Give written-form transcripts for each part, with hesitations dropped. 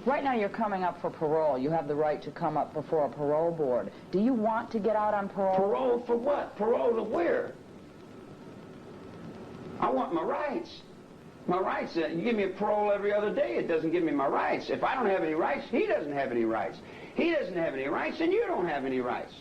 Right now you're coming up for parole. You have the right to come up before a parole board. Do you want to get out on parole? Parole for what? Parole to where? I want my rights. My rights, you give me a parole every other day, it doesn't give me my rights. If I don't have any rights, he doesn't have any rights. He doesn't have any rights, and you don't have any rights.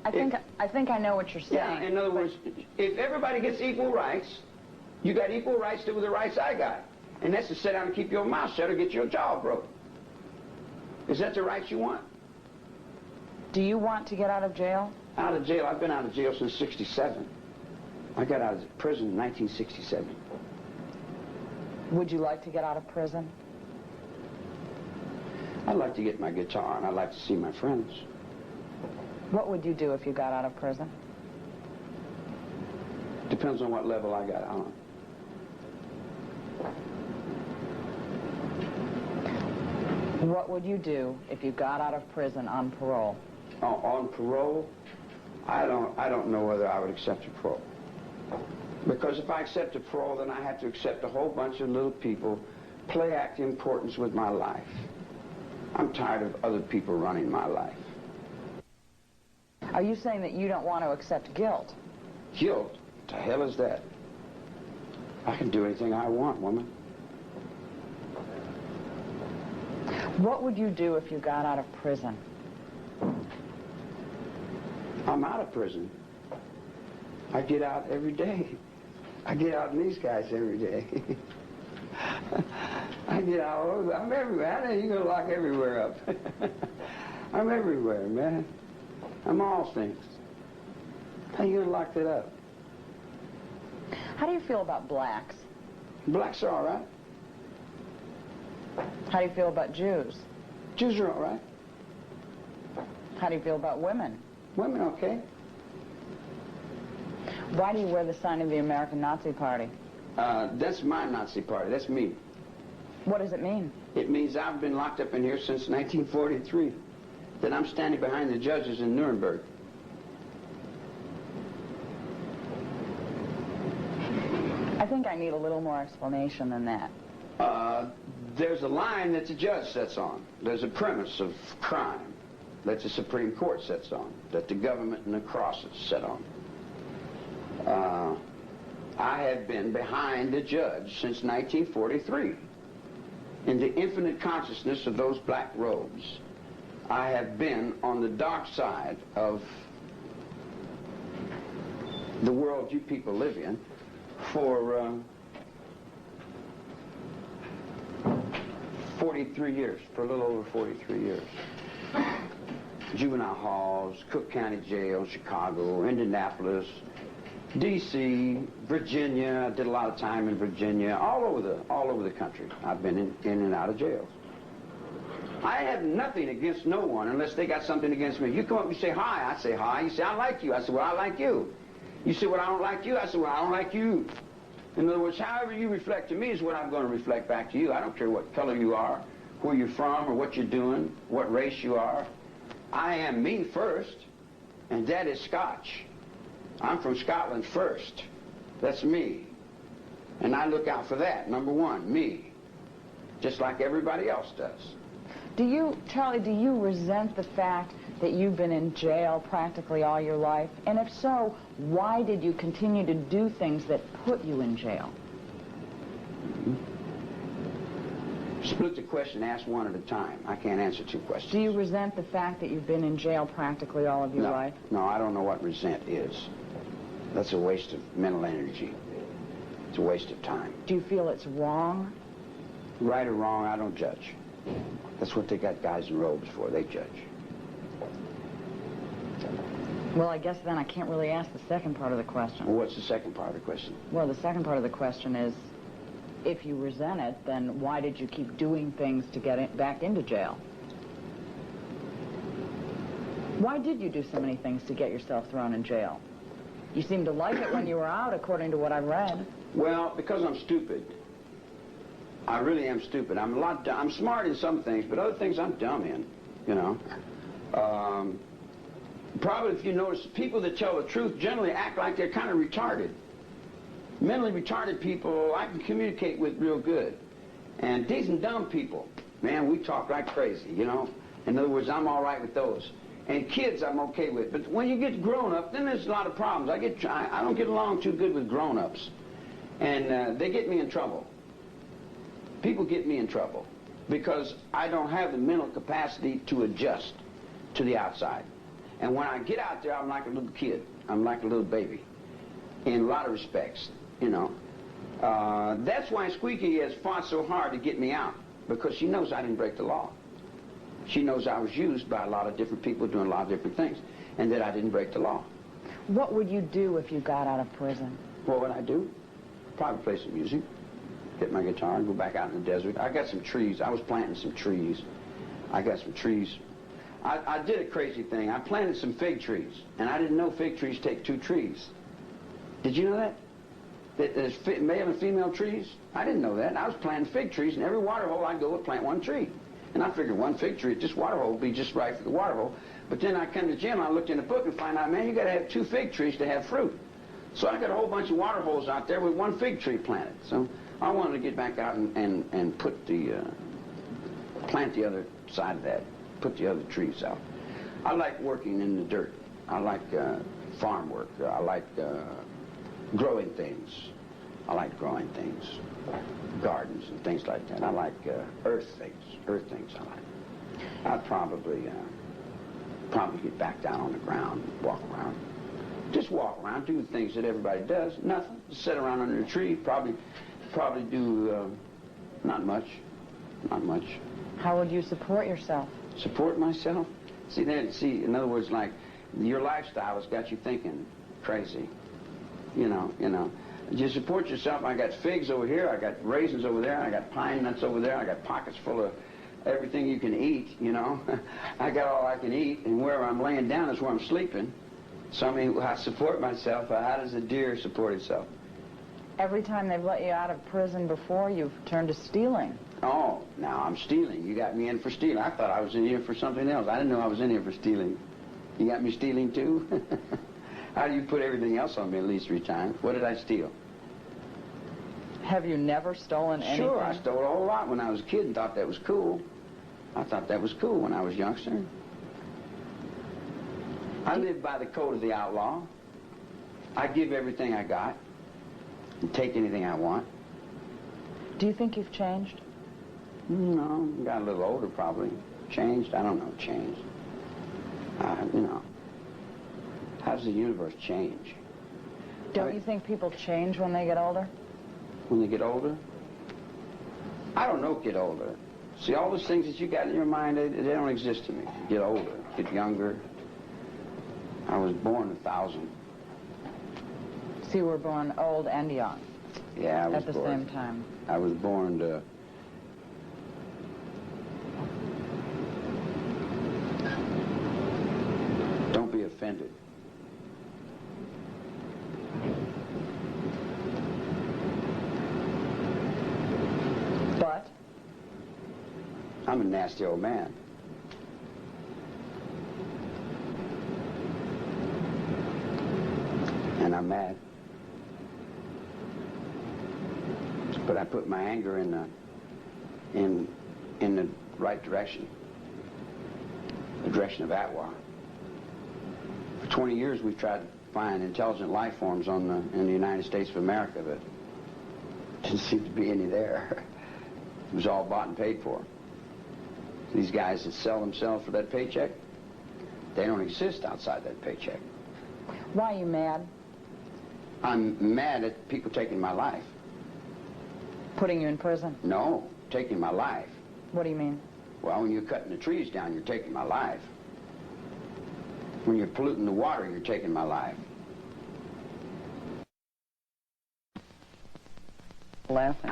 I think I know what you're saying. Yeah, in other words, if everybody gets equal rights, you got equal rights to the rights I got. And that's to sit down and keep your mouth shut or get your jaw broke. Is that the rights you want? Do you want to get out of jail? Out of jail? I've been out of jail since '67. I got out of prison in 1967. Would you like to get out of prison? I'd like to get my guitar, and I'd like to see my friends. What would you do if you got out of prison? Depends on what level I got on. What would you do if you got out of prison on parole? On parole? I don't know whether I would accept a parole. Because if I accept a parole, then I have to accept a whole bunch of little people play act importance with my life. I'm tired of other people running my life. Are you saying that you don't want to accept guilt? Guilt? What the hell is that? I can do anything I want, woman. What would you do if you got out of prison? I'm out of prison. I get out every day. I get out in these guys every day. I get out all over. I'm everywhere. I know you're going to lock everywhere up. I'm everywhere, man. I'm all things. How you going to lock that up? How do you feel about blacks? Blacks are all right. How do you feel about Jews? Jews are all right. How do you feel about women? Women, okay. Why do you wear the sign of the American Nazi Party? That's my Nazi Party. That's me. What does it mean? It means I've been locked up in here since 1943. That I'm standing behind the judges in Nuremberg. I think I need a little more explanation than that. There's a line that the judge sets on. There's a premise of crime that the Supreme Court sets on, that the government and the crosses set on. I have been behind the judge since 1943. In the infinite consciousness of those black robes, I have been on the dark side of the world you people live in for 43 years, for a little over 43 years. Juvenile halls, Cook County Jail, Chicago, Indianapolis, D.C., Virginia. I did a lot of time in Virginia, all over the country. I've been in and out of jails. I have nothing against no one unless they got something against me. You come up and say hi, I say hi. You say I like you, I say well I like you. You say well I don't like you, I say well I don't like you. In other words, however you reflect to me is what I'm going to reflect back to you. I don't care what color you are, where you're from, or what you're doing, what race you are. I am me first, and that is Scotch. I'm from Scotland first. That's me. And I look out for that, number one, me. Just like everybody else does. Charlie, do you resent the fact that you've been in jail practically all your life? And if so, why did you continue to do things that put you in jail? Split the question, ask one at a time. I can't answer two questions. Do you resent the fact that you've been in jail practically all of your life? No, I don't know what resent is. That's a waste of mental energy. It's a waste of time. Do you feel it's wrong? Right or wrong, I don't judge. That's what they got guys in robes for. They judge. Well, I guess then I can't really ask the second part of the question. Well, what's the second part of the question? Well, the second part of the question is, if you resent it, then why did you keep doing things to get back into jail? Why did you do so many things to get yourself thrown in jail? You seemed to like it when you were out, according to what I read. Well, because I'm stupid. I really am stupid. I'm smart in some things, but other things I'm dumb in, you know. Probably, if you notice, people that tell the truth generally act like they're kind of retarded. Mentally retarded people I can communicate with real good. And decent dumb people, man, we talk like crazy, you know. In other words, I'm all right with those. And kids, I'm okay with. But when you get grown up, then there's a lot of problems. I don't get along too good with grown-ups. And they get me in trouble. People get me in trouble because I don't have the mental capacity to adjust to the outside. And when I get out there, I'm like a little kid. I'm like a little baby in a lot of respects, you know. That's why Squeaky has fought so hard to get me out, because she knows I didn't break the law. She knows I was used by a lot of different people doing a lot of different things, and that I didn't break the law. What would you do if you got out of prison? What would I do? Probably play some music, get my guitar, and go back out in the desert. I got some trees. I was planting some trees. I got some trees. I did a crazy thing. I planted some fig trees, and I didn't know fig trees take 2 trees. Did you know that? That there's male and female trees? I didn't know that. And I was planting fig trees, and every water hole I'd go would plant 1 tree. And I figured 1 fig tree at this water hole would be just right for the water hole. But then I come to the gym, I looked in the book and find out, man, you got to have 2 fig trees to have fruit. So I got a whole bunch of water holes out there with 1 fig tree planted. So I wanted to get back out and put the, plant the other side of that, put the other trees out. I like working in the dirt. I like farm work. I like growing things. I like growing things, gardens and things like that. I like earth things I like. I'd probably get back down on the ground, walk around. Just walk around, do the things that everybody does. Nothing. Just sit around under a tree. Probably do not much. Not much. How would you support yourself? Support myself? See, in other words, like, your lifestyle has got you thinking crazy. You know. You support yourself. I got figs over here. I got raisins over there. I got pine nuts over there. I got pockets full of everything you can eat, you know. I got all I can eat, and where I'm laying down is where I'm sleeping. So, I mean, I support myself. How does a deer support itself? Every time they've let you out of prison before, you've turned to stealing. Oh, now I'm stealing. You got me in for stealing. I thought I was in here for something else. I didn't know I was in here for stealing. You got me stealing, too? How do you put everything else on me at least 3 times? What did I steal? Have you never stolen anything? Sure, I stole a whole lot when I was a kid and thought that was cool. I thought that was cool when I was a youngster. I live by the code of the outlaw. I give everything I got and take anything I want. Do you think you've changed? No, got a little older probably. Changed? I don't know, changed. You know, how does the universe change? Don't you think people change when they get older? When they get older? I don't know, get older. See, all those things that you got in your mind, they don't exist to me. Get older, get younger. I was born 1,000. So you were born old and young? Yeah, I was at the born. same time. I was born to... Don't be offended. But? I'm a nasty old man. And I'm mad. But I put my anger in the right direction. The direction of Atwa. For 20 years we've tried to find intelligent life forms in the United States of America, but didn't seem to be any there. It was all bought and paid for. These guys that sell themselves for that paycheck, they don't exist outside that paycheck. Why are you mad? I'm mad at people taking my life. Putting you in prison? No, taking my life. What do you mean? Well, when you're cutting the trees down, you're taking my life. When you're polluting the water, you're taking my life. Laughing.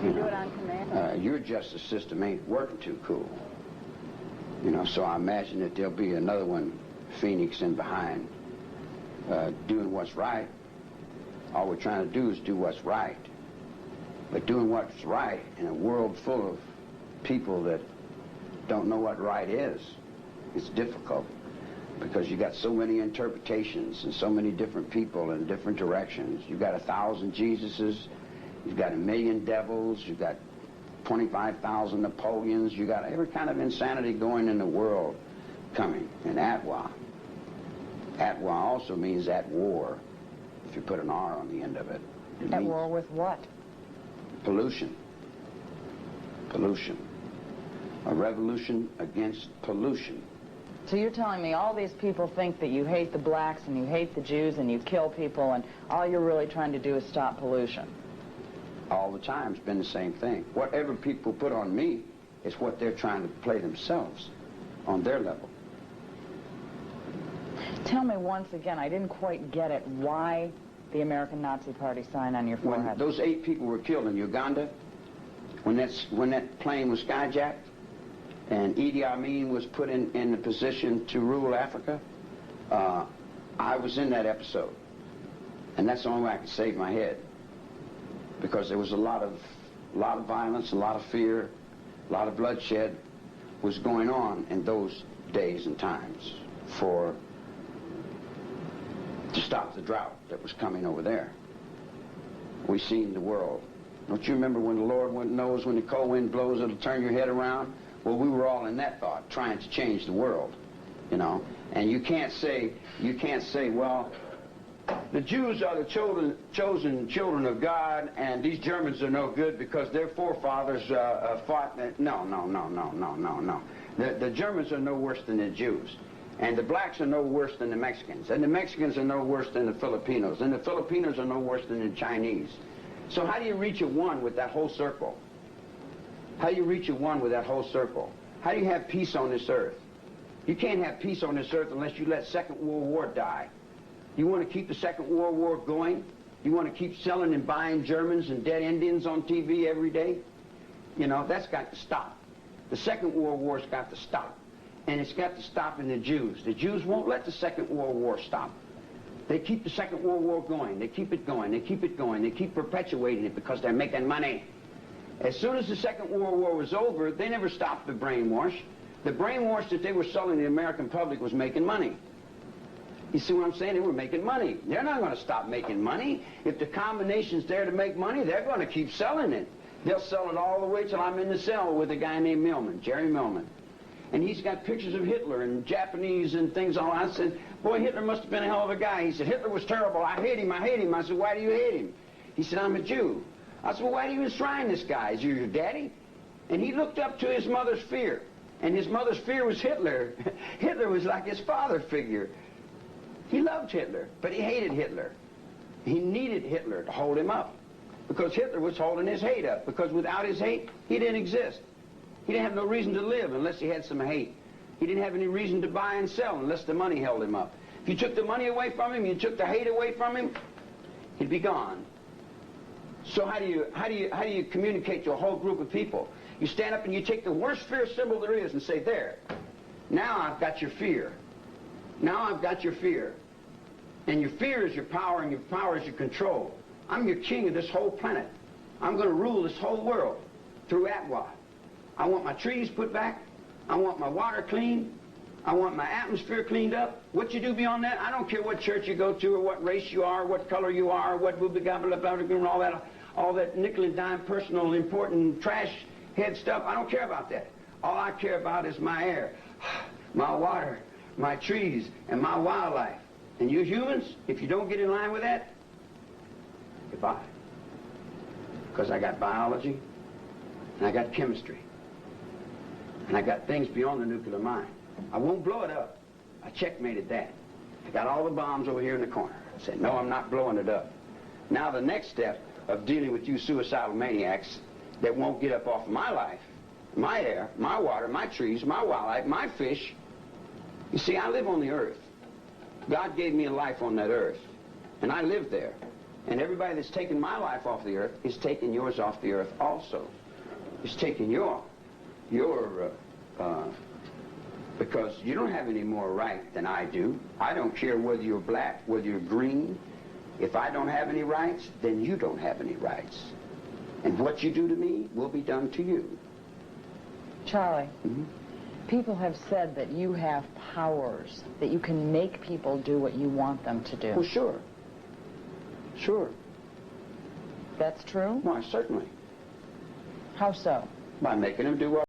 You do it on command? Your justice system ain't working too cool. You know, so I imagine that there'll be another one, Phoenix in behind, doing what's right. All we're trying to do is do what's right. But doing what's right in a world full of people that don't know what right is difficult, because you got so many interpretations and so many different people in different directions. You've got 1,000 Jesuses, you've got 1,000,000 devils, you've got 25,000 Napoleons. You got every kind of insanity going in the world coming. And Atwa also means at war, if you put an R on the end of it. At war with what? Pollution. Pollution. A revolution against pollution. So you're telling me all these people think that you hate the blacks and you hate the Jews and you kill people, and all you're really trying to do is stop pollution? All the time it's been the same thing. Whatever people put on me is what they're trying to play themselves on their level. Tell me once again, I didn't quite get it, why the American Nazi Party sign on your forehead? When those 8 people were killed in Uganda, when that plane was skyjacked, and Idi Amin was put in the position to rule Africa, I was in that episode. And that's the only way I could save my head. Because there was a lot of violence, a lot of fear, a lot of bloodshed was going on in those days and times to stop the drought that was coming over there. We seen the world. Don't you remember when the Lord knows when the cold wind blows, it'll turn your head around? Well, we were all in that thought, trying to change the world, you know. And you can't say, well, the Jews are the chosen children of God, and these Germans are no good because their forefathers fought. No. The Germans are no worse than the Jews. And the blacks are no worse than the Mexicans. And the Mexicans are no worse than the Filipinos. And the Filipinos are no worse than the Chinese. So how do you reach a one with that whole circle? How do you reach a one with that whole circle? How do you have peace on this earth? You can't have peace on this earth unless you let Second World War die. You want to keep the Second World War going? You want to keep selling and buying Germans and dead Indians on TV every day? You know, that's got to stop. The Second World War's got to stop. And it's got to stop in the Jews. The Jews won't let the Second World War stop. They keep the Second World War going. They keep it going. They keep it going. They keep perpetuating it because they're making money. As soon as the Second World War was over, they never stopped the brainwash. The brainwash that they were selling the American public was making money. You see what I'm saying? They were making money. They're not going to stop making money. If the combination's there to make money, they're going to keep selling it. They'll sell it all the way till I'm in the cell with a guy named Millman, Jerry Millman. And he's got pictures of Hitler and Japanese and things all. I said, boy, Hitler must have been a hell of a guy. He said, Hitler was terrible. I hate him. I hate him. I said, why do you hate him? He said, I'm a Jew. I said, well, why do you enshrine this guy? Is he your daddy? And he looked up to his mother's fear. And his mother's fear was Hitler. Hitler was like his father figure. He loved Hitler, but he hated Hitler. He needed Hitler to hold him up. Because Hitler was holding his hate up. Because without his hate, he didn't exist. He didn't have no reason to live unless he had some hate. He didn't have any reason to buy and sell unless the money held him up. If you took the money away from him, you took the hate away from him, he'd be gone. So how do you communicate to a whole group of people? You stand up and you take the worst fear symbol there is and say, there, now I've got your fear. Now I've got your fear. And your fear is your power, and your power is your control. I'm your king of this whole planet. I'm going to rule this whole world through Atwa. I want my trees put back. I want my water clean. I want my atmosphere cleaned up. What you do beyond that, I don't care what church you go to or what race you are, what color you are, what all that nickel and dime personal important trash head stuff. I don't care about that. All I care about is my air, my water, my trees, and my wildlife. And you humans, if you don't get in line with that, goodbye. Because I got biology, and I got chemistry, and I got things beyond the nuclear mind. I won't blow it up. I checkmated that. I got all the bombs over here in the corner. I said, no, I'm not blowing it up. Now the next step of dealing with you suicidal maniacs that won't get up off my life, my air, my water, my trees, my wildlife, my fish. You see, I live on the earth. God gave me a life on that earth, and I live there. And everybody that's taken my life off the earth is taking yours off the earth also. It's taking because you don't have any more right than I do. I don't care whether you're black, whether you're green. If I don't have any rights, then you don't have any rights. And what you do to me will be done to you. Charlie, people have said that you have powers, that you can make people do what you want them to do. Well, sure. Sure. That's true? Why, certainly. How so? By making them do what